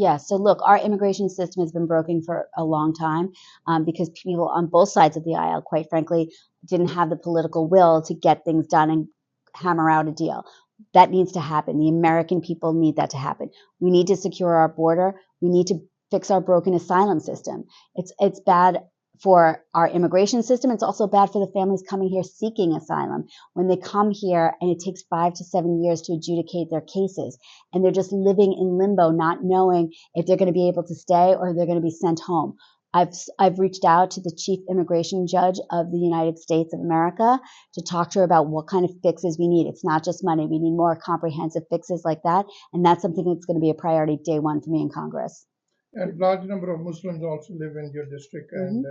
Yeah, so look, our immigration system has been broken for a long time because people on both sides of the aisle, quite frankly, didn't have the political will to get things done and hammer out a deal. That needs to happen. The American people need that to happen. We need to secure our border. We need to fix our broken asylum system. It's bad for our immigration system. It's also bad for the families coming here seeking asylum. When they come here and it takes 5 to 7 years to adjudicate their cases, and they're just living in limbo, not knowing if they're going to be able to stay or they're going to be sent home. I've reached out to the chief immigration judge of the United States of America to talk to her about what kind of fixes we need. It's not just money. We need more comprehensive fixes like that. And that's something that's going to be a priority day one for me in Congress. And large number of Muslims also live in your district, and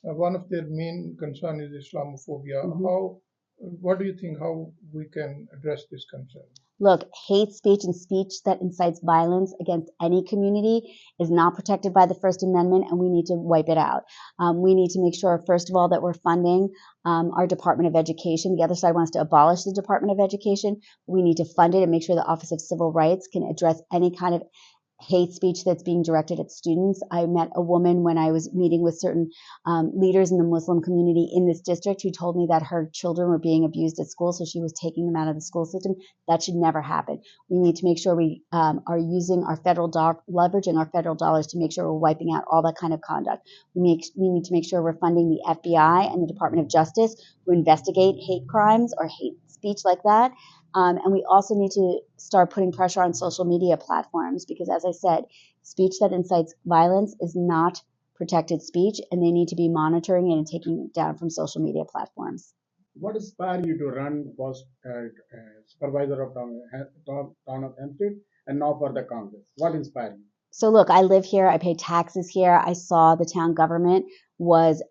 one of their main concern is Islamophobia. What do you think, how we can address this concern? Look, hate speech and speech that incites violence against any community is not protected by the First Amendment, and we need to wipe it out. We need to make sure, first of all, that we're funding our Department of Education. The other side wants to abolish the Department of Education. We need to fund it and make sure the Office of Civil Rights can address any kind of hate speech that's being directed at students. I met a woman when I was meeting with certain leaders in the Muslim community in this district who told me that her children were being abused at school, so she was taking them out of the school system. That should never happen. We need to make sure we are using our leveraging our federal dollars to make sure we're wiping out all that kind of conduct. We need to make sure we're funding the FBI and the Department of Justice who investigate hate crimes or hate speech like that. And we also need to start putting pressure on social media platforms because, as I said, speech that incites violence is not protected speech, and they need to be monitoring it and taking it down from social media platforms. What inspired you to run was supervisor of town of Hempstead and now for the Congress? What inspired you? So look, I live here. I pay taxes here. I saw the town government was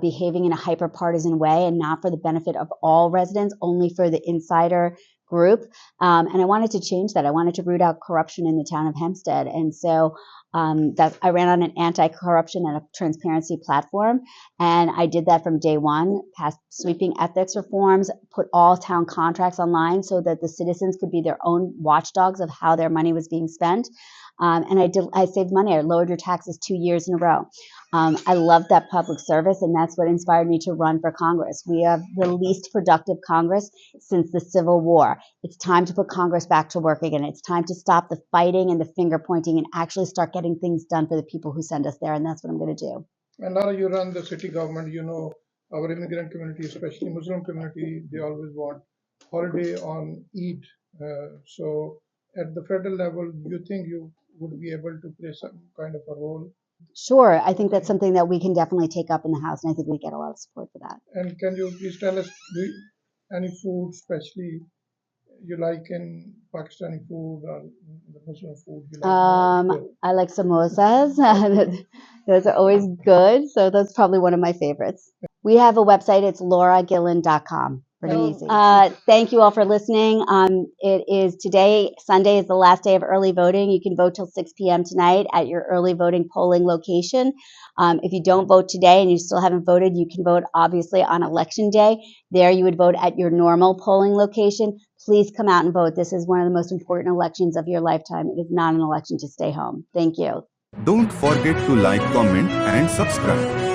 behaving in a hyper-partisan way and not for the benefit of all residents, only for the insider group. And I wanted to change that. I wanted to root out corruption in the town of Hempstead. And so I ran on an anti-corruption and a transparency platform. And I did that from day one, passed sweeping ethics reforms, put all town contracts online so that the citizens could be their own watchdogs of how their money was being spent. And I saved money. I lowered your taxes 2 years in a row. I love that public service, and that's what inspired me to run for Congress. We have the least productive Congress since the Civil War. It's time to put Congress back to work again. It's time to stop the fighting and the finger pointing and actually start getting things done for the people who send us there, and that's what I'm going to do. And Lara, you run the city government. You know, our immigrant community, especially Muslim community, they always want holiday on Eid. So at the federal level, do you think you would be able to play some kind of a role? Sure. I think that's something that we can definitely take up in the House, and I think we get a lot of support for that. And can you please tell us any food, especially you like in Pakistani food or the Muslim food? You like I like samosas. Those are always good. So that's probably one of my favorites. We have a website. It's lauragillen.com. Pretty easy. Thank you all for listening. It is today, Sunday is the last day of early voting. You can vote till 6 p.m. tonight at your early voting polling location. If you don't vote today and you still haven't voted, you can vote obviously on election day. There you would vote at your normal polling location. Please come out and vote. This is one of the most important elections of your lifetime. It is not an election to stay home. Thank you. Don't forget to like, comment and subscribe.